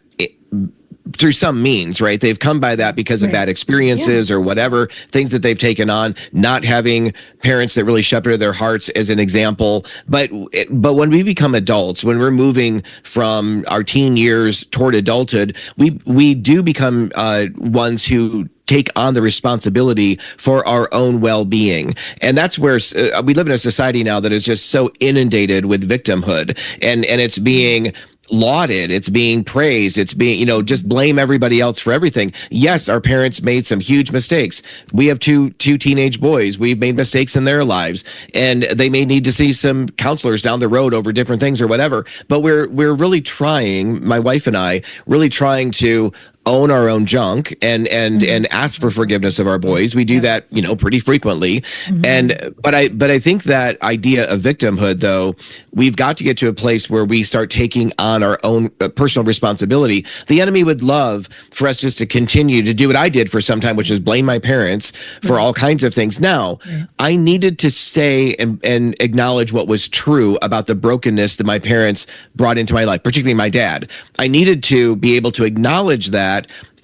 through some means, right? They've come by that because of bad experiences or whatever, things that they've taken on, not having parents that really shepherded their hearts, as an example. But when we become adults, when we're moving from our teen years toward adulthood, we do become ones who take on the responsibility for our own well-being. And that's where we live in a society now that is just so inundated with victimhood, and it's being lauded, it's being praised, it's being, just blame everybody else for everything. Yes, our parents made some huge mistakes. We have two teenage boys. We've made mistakes in their lives, and they may need to see some counselors down the road over different things or whatever. But we're really trying, my wife and I, really trying to own our own junk and ask for forgiveness of our boys. We do that, pretty frequently. But I think that idea of victimhood, though, we've got to get to a place where we start taking on our own personal responsibility. The enemy would love for us just to continue to do what I did for some time, which is blame my parents for all kinds of things. Now, I needed to say and acknowledge what was true about the brokenness that my parents brought into my life, particularly my dad. I needed to be able to acknowledge that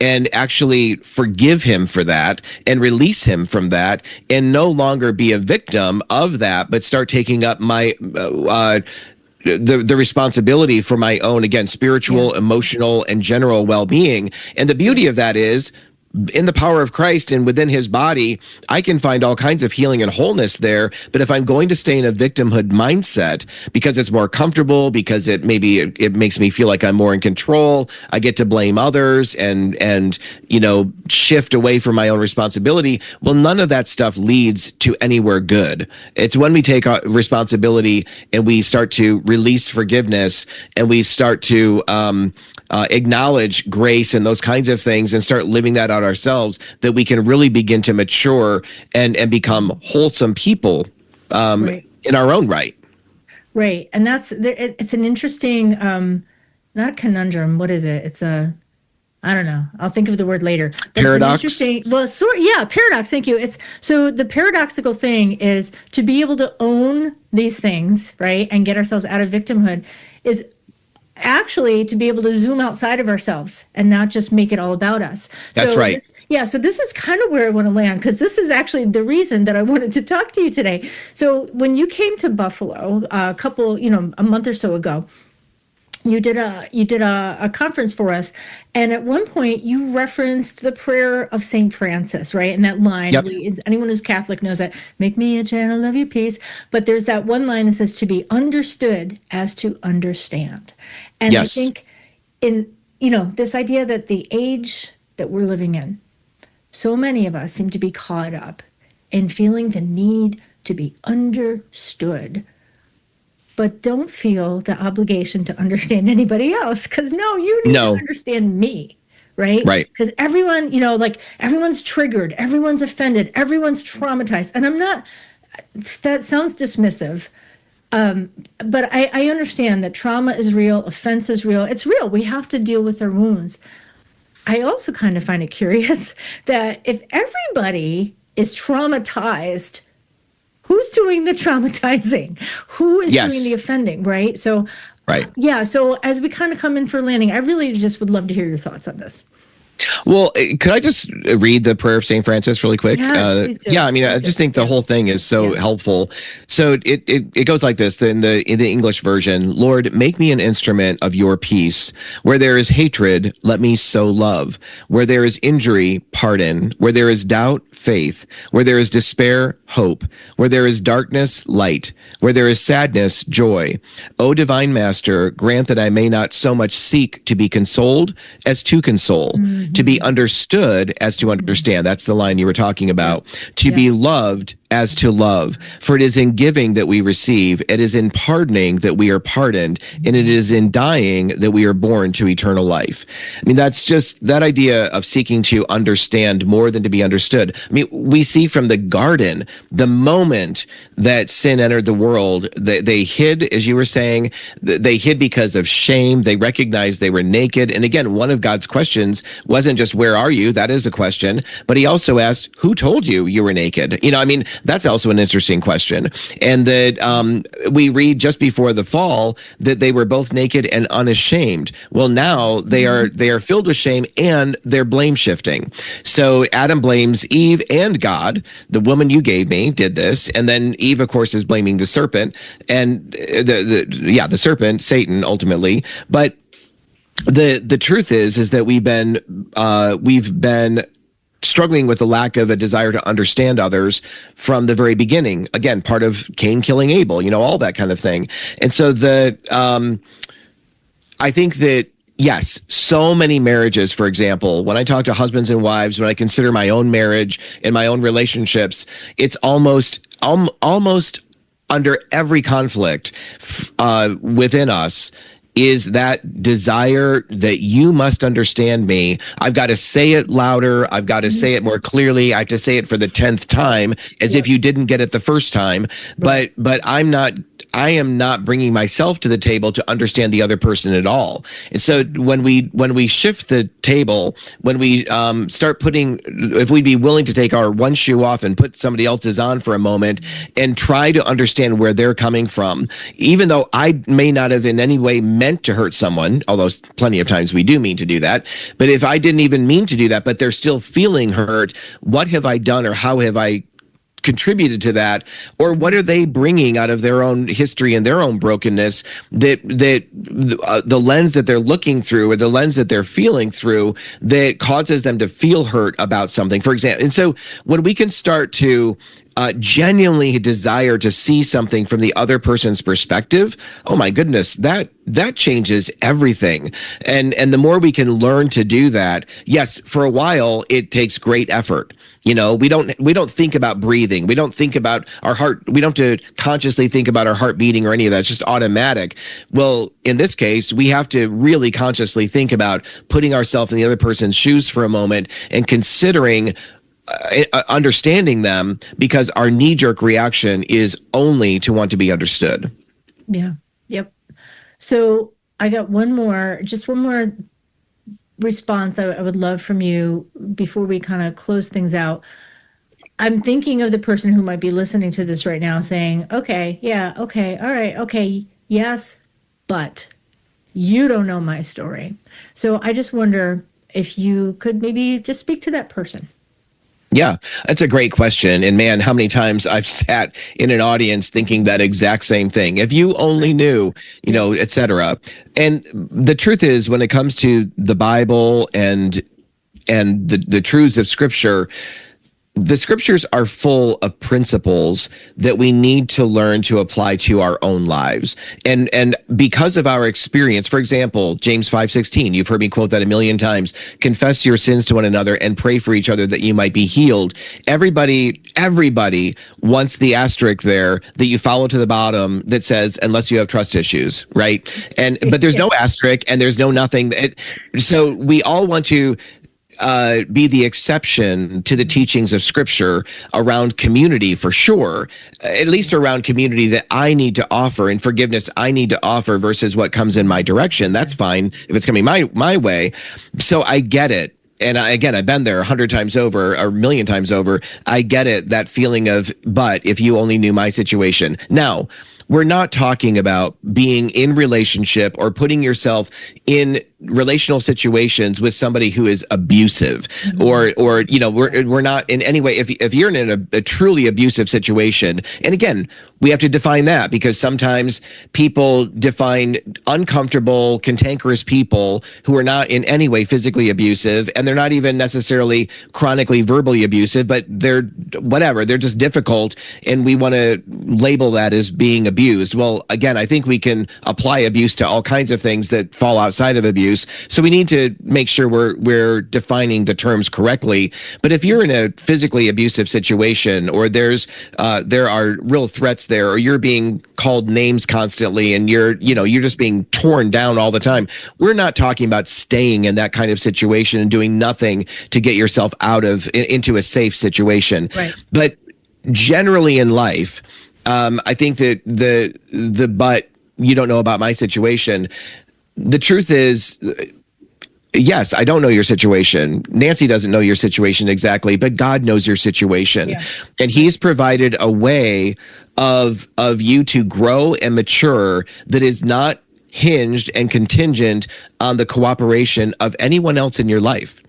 and actually forgive him for that and release him from that, and no longer be a victim of that, but start taking up my the responsibility for my own, again, spiritual, emotional, and general well-being. And the beauty of that is, in the power of Christ and within his body, I can find all kinds of healing and wholeness there. But if I'm going to stay in a victimhood mindset because it's more comfortable, because it makes me feel like I'm more in control, I get to blame others and shift away from my own responsibility. Well, none of that stuff leads to anywhere good. It's when we take responsibility and we start to release forgiveness and we start to acknowledge grace and those kinds of things and start living that out ourselves, that we can really begin to mature and become wholesome people in our own right. Right. And it's an interesting, not a conundrum. What is it? It's I don't know. I'll think of the word later. But paradox. Paradox. Thank you. So the paradoxical thing is to be able to own these things, right, and get ourselves out of victimhood is actually to be able to zoom outside of ourselves and not just make it all about us. That's right. So this is kind of where I want to land, because this is actually the reason that I wanted to talk to you today. So when you came to Buffalo a month or so ago, you did a conference for us, and at one point you referenced the prayer of Saint Francis, right? And that line, yep. Anyone who's Catholic knows that, make me a channel of your peace. But there's that one line that says, to be understood as to understand. And yes. I think in this idea that the age that we're living in, so many of us seem to be caught up in feeling the need to be understood, but don't feel the obligation to understand anybody else, because you need to understand me, right? Right. Because everyone, everyone's triggered, everyone's offended, everyone's traumatized. And that sounds dismissive, but I understand that trauma is real, offense is real. It's real. We have to deal with our wounds. I also kind of find it curious that if everybody is traumatized, who's doing the traumatizing? Who is doing the offending, right? So, right. So as we kind of come in for landing, I really just would love to hear your thoughts on this. Well, could I just read the prayer of St. Francis really quick? Yes, I just think the whole thing is so helpful. So it goes like this in the English version: Lord, make me an instrument of your peace. Where there is hatred, let me sow love. Where there is injury, pardon. Where there is doubt, faith. Where there is despair, hope. Where there is darkness, light. Where there is sadness, joy. O divine Master, grant that I may not so much seek to be consoled as to console. Mm-hmm. To be understood as to understand. That's the line you were talking about. To be loved as to love. For it is in giving that we receive. It is in pardoning that we are pardoned. And it is in dying that we are born to eternal life. I mean, that's just that idea of seeking to understand more than to be understood. I mean, we see from the garden, the moment that sin entered the world, they hid, as you were saying, they hid because of shame. They recognized they were naked. And again, one of God's questions wasn't just, where are you? That is a question. But he also asked, who told you you were naked? That's also an interesting question. And that we read just before the fall that they were both naked and unashamed. Well, now they are filled with shame and they're blame shifting. So Adam blames Eve and God. The woman you gave me did this. And then Eve, of course, is blaming the serpent and the serpent, Satan, ultimately. But the truth is that we've been struggling with the lack of a desire to understand others from the very beginning. Again, part of Cain killing Abel, all that kind of thing. And so I think that, yes, so many marriages, for example, when I talk to husbands and wives, when I consider my own marriage and my own relationships, it's almost under every conflict within us is that desire that you must understand me. I've got to say it louder. I've got to say it more clearly. I have to say it for the 10th time, as if you didn't get it the first time. But I am not bringing myself to the table to understand the other person at all. And so when we shift the table, when we start if we'd be willing to take our one shoe off and put somebody else's on for a moment and try to understand where they're coming from, even though I may not have in any way meant to hurt someone, although plenty of times we do mean to do that. But if I didn't even mean to do that, but they're still feeling hurt, what have I done or how have I contributed to that, or what are they bringing out of their own history and their own brokenness that the lens that they're looking through, or the lens that they're feeling through, that causes them to feel hurt about something, for example. And so when we can start to genuinely desire to see something from the other person's perspective, oh my goodness, that changes everything. And the more we can learn to do that, yes, for a while it takes great effort. We don't think about breathing. We don't think about our heart. We don't have to consciously think about our heart beating or any of that. It's just automatic. Well, in this case, we have to really consciously think about putting ourselves in the other person's shoes for a moment and considering understanding them, because our knee-jerk reaction is only to want to be understood. Yeah. Yep. So I got one more response I would love from you before we kind of close things out. I'm thinking of the person who might be listening to this right now saying, okay, yeah, okay, all right, okay, yes, but you don't know my story. So I just wonder if you could maybe just speak to that person. Yeah, that's a great question. And man, how many times I've sat in an audience thinking that exact same thing. If you only knew, et cetera. And the truth is, when it comes to the Bible and the truths of Scripture, the Scriptures are full of principles that we need to learn to apply to our own lives. And because of our experience, for example, James 5:16, you've heard me quote that a million times, confess your sins to one another and pray for each other that you might be healed. Everybody wants the asterisk there that you follow to the bottom that says, unless you have trust issues, right? But there's no asterisk and there's no nothing. So we all want to be the exception to the teachings of Scripture around community, for sure, at least around community that I need to offer and forgiveness I need to offer versus what comes in my direction. That's fine if it's coming my way. So I get it. And I've been there 100 times over, or a million times over. I get it, that feeling of, but if you only knew my situation. Now, we're not talking about being in relationship or putting yourself in relational situations with somebody who is abusive, or we're not in any way. If you're in a truly abusive situation, and again, we have to define that, because sometimes people define uncomfortable, cantankerous people who are not in any way physically abusive, and they're not even necessarily chronically verbally abusive, but they're just difficult, and we want to label that as being abused. Well, again, I think we can apply abuse to all kinds of things that fall outside of abuse. So we need to make sure we're defining the terms correctly. But if you're in a physically abusive situation, or there are real threats there, or you're being called names constantly, and you're just being torn down all the time, we're not talking about staying in that kind of situation and doing nothing to get yourself into a safe situation. Right. But generally in life, I think that but you don't know about my situation. The truth is, yes, I don't know your situation. Nancy doesn't know your situation exactly, but God knows your situation. Yeah. And He's provided a way of you to grow and mature that is not hinged and contingent on the cooperation of anyone else in your life.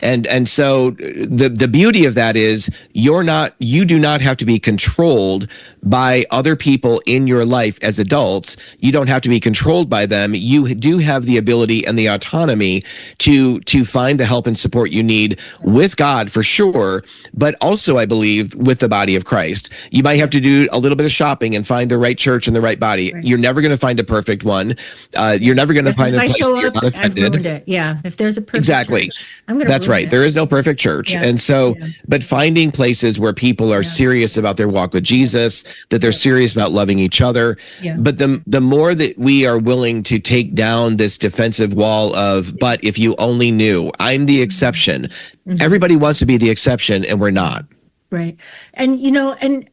And so the beauty of that is you do not have to be controlled by other people in your life as adults. You don't have to be controlled by them. You do have the ability and the autonomy to find the help and support you need with God, for sure, but also, I believe, with the body of Christ. You might have to do a little bit of shopping and find the right church and the right body. Right. You're never going to find a perfect one. You're never going to find a place that you're not offended. Yeah, if there's a perfect church, that's right. There is no perfect church. Yeah. And so, but finding places where people are serious about their walk with Jesus, that they're serious about loving each other. Yeah. But the more that we are willing to take down this defensive wall of, but if you only knew, I'm the exception. Mm-hmm. Everybody wants to be the exception, and we're not. Right. And, and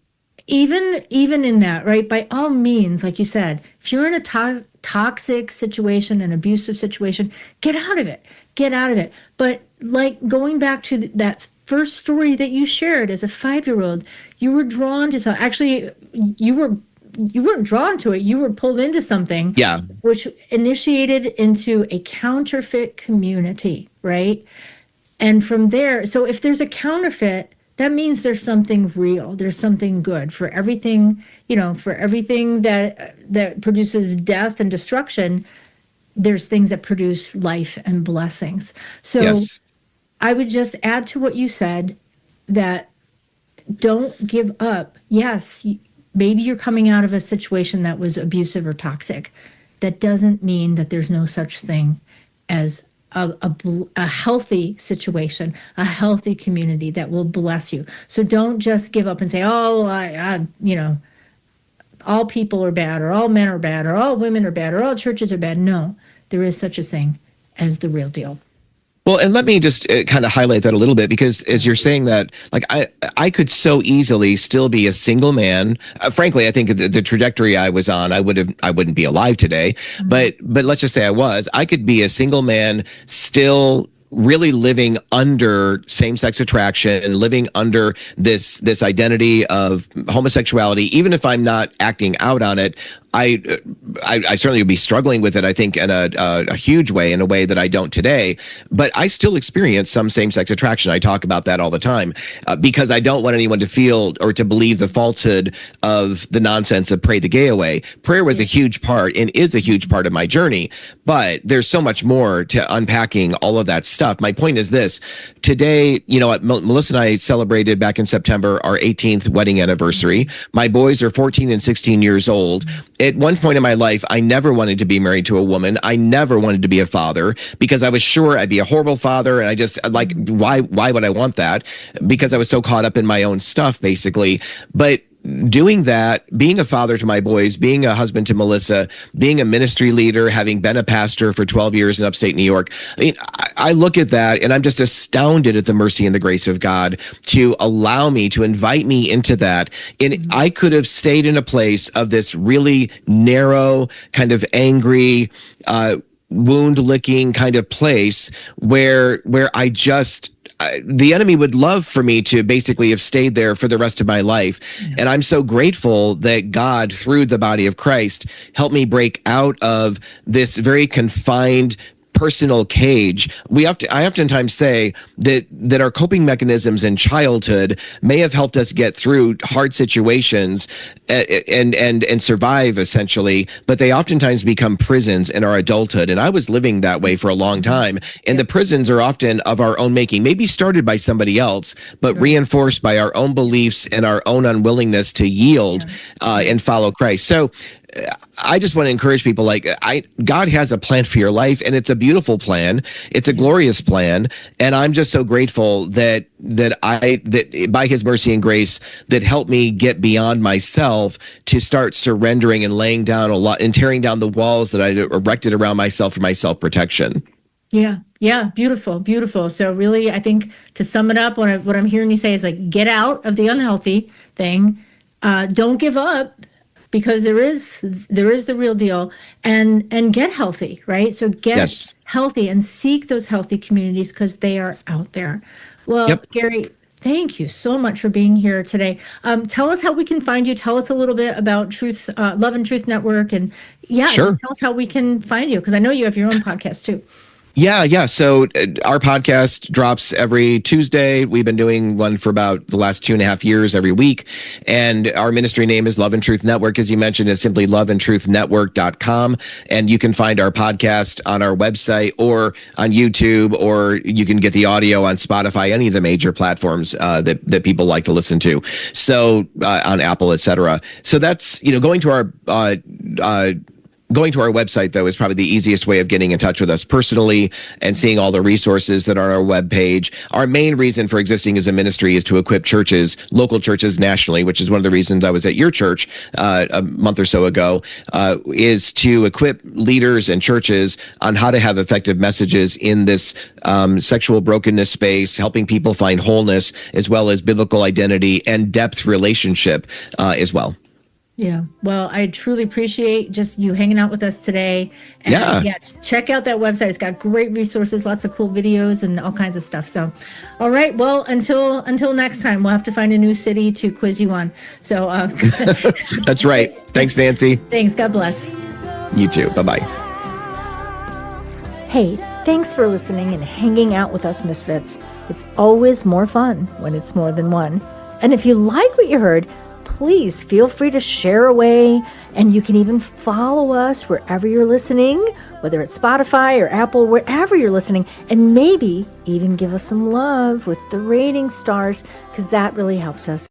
even in that, right, by all means, like you said, if you're in a toxic situation, an abusive situation, get out of it. Get out of it. But like going back to that first story that you shared as a 5-year-old, you were drawn to something. Actually, you weren't drawn to it. You were pulled into something, which initiated into a counterfeit community, right? And from there, so if there's a counterfeit, that means there's something real. There's something good. For everything, for everything that produces death and destruction, there's things that produce life and blessings. So Yes. I would just add to what you said that don't give up. Yes, maybe you're coming out of a situation that was abusive or toxic. That doesn't mean that there's no such thing as a healthy situation, a healthy community that will bless you. So don't just give up and say, oh, all people are bad, or all men are bad, or all women are bad, or all churches are bad. No, there is such a thing as the real deal. Well, and let me just kind of highlight that a little bit, because as you're saying that, like I could so easily still be a single man. Frankly, I think the trajectory I was on, I wouldn't be alive today. But let's just say I could be a single man still really living under same-sex attraction, living under this identity of homosexuality, even if I'm not acting out on it. I certainly would be struggling with it, I think, in a huge way, in a way that I don't today. But I still experience some same-sex attraction. I talk about that all the time because I don't want anyone to feel or to believe the falsehood of the nonsense of pray the gay away. Prayer was a huge part and is a huge part of my journey, but there's so much more to unpacking all of that stuff. My point is this. Today, Melissa and I celebrated back in September our 18th wedding anniversary. My boys are 14 and 16 years old. At one point in my life, I never wanted to be married to a woman. I never wanted to be a father because I was sure I'd be a horrible father. And I just why would I want that? Because I was so caught up in my own stuff, basically. But doing that, being a father to my boys, being a husband to Melissa, being a ministry leader, having been a pastor for 12 years in upstate New York. I mean, I look at that and I'm just astounded at the mercy and the grace of God to allow me, to invite me into that. And I could have stayed in a place of this really narrow, kind of angry, wound licking kind of place where I just, the enemy would love for me to basically have stayed there for the rest of my life. And I'm so grateful that God, through the body of Christ, helped me break out of this very confined personal cage. I oftentimes say that our coping mechanisms in childhood may have helped us get through hard situations and survive, essentially, but they oftentimes become prisons in our adulthood. And I was living that way for a long time. And the prisons are often of our own making, maybe started by somebody else, but reinforced by our own beliefs and our own unwillingness to yield and follow Christ. So I just want to encourage people, God has a plan for your life, and it's a beautiful plan. It's a glorious plan. And I'm just so grateful that by his mercy and grace that helped me get beyond myself to start surrendering and laying down a lot and tearing down the walls that I erected around myself for my self-protection. Yeah. Beautiful, beautiful. So really, I think to sum it up, what I'm hearing you say is get out of the unhealthy thing. Don't give up, because there is the real deal, and get healthy, right? So get healthy and seek those healthy communities, because they are out there. Well, Garry, thank you so much for being here today. Tell us how we can find you. Tell us a little bit about Love and Truth Network, and just tell us how we can find you, because I know you have your own podcast too. Yeah. So our podcast drops every Tuesday. We've been doing one for about the last 2.5 years every week. And our ministry name is Love and Truth Network. As you mentioned, it's simply loveandtruthnetwork.com. And you can find our podcast on our website or on YouTube, or you can get the audio on Spotify, any of the major platforms that people like to listen to. So on Apple, etc. So that's, going to our Going to our website, though, is probably the easiest way of getting in touch with us personally and seeing all the resources that are on our webpage. Our main reason for existing as a ministry is to equip churches, local churches nationally, which is one of the reasons I was at your church a month or so ago, is to equip leaders and churches on how to have effective messages in this sexual brokenness space, helping people find wholeness, as well as biblical identity and depth relationship as well. Yeah. Well, I truly appreciate just you hanging out with us today. And check out that website. It's got great resources, lots of cool videos and all kinds of stuff. So, all right. Well, until next time, we'll have to find a new city to quiz you on. So that's right. Thanks, Nancy. Thanks. God bless. You too. Bye-bye. Hey, thanks for listening and hanging out with us, Misfits. It's always more fun when it's more than one. And if you like what you heard, please feel free to share away, and you can even follow us wherever you're listening, whether it's Spotify or Apple, wherever you're listening, and maybe even give us some love with the rating stars, because that really helps us.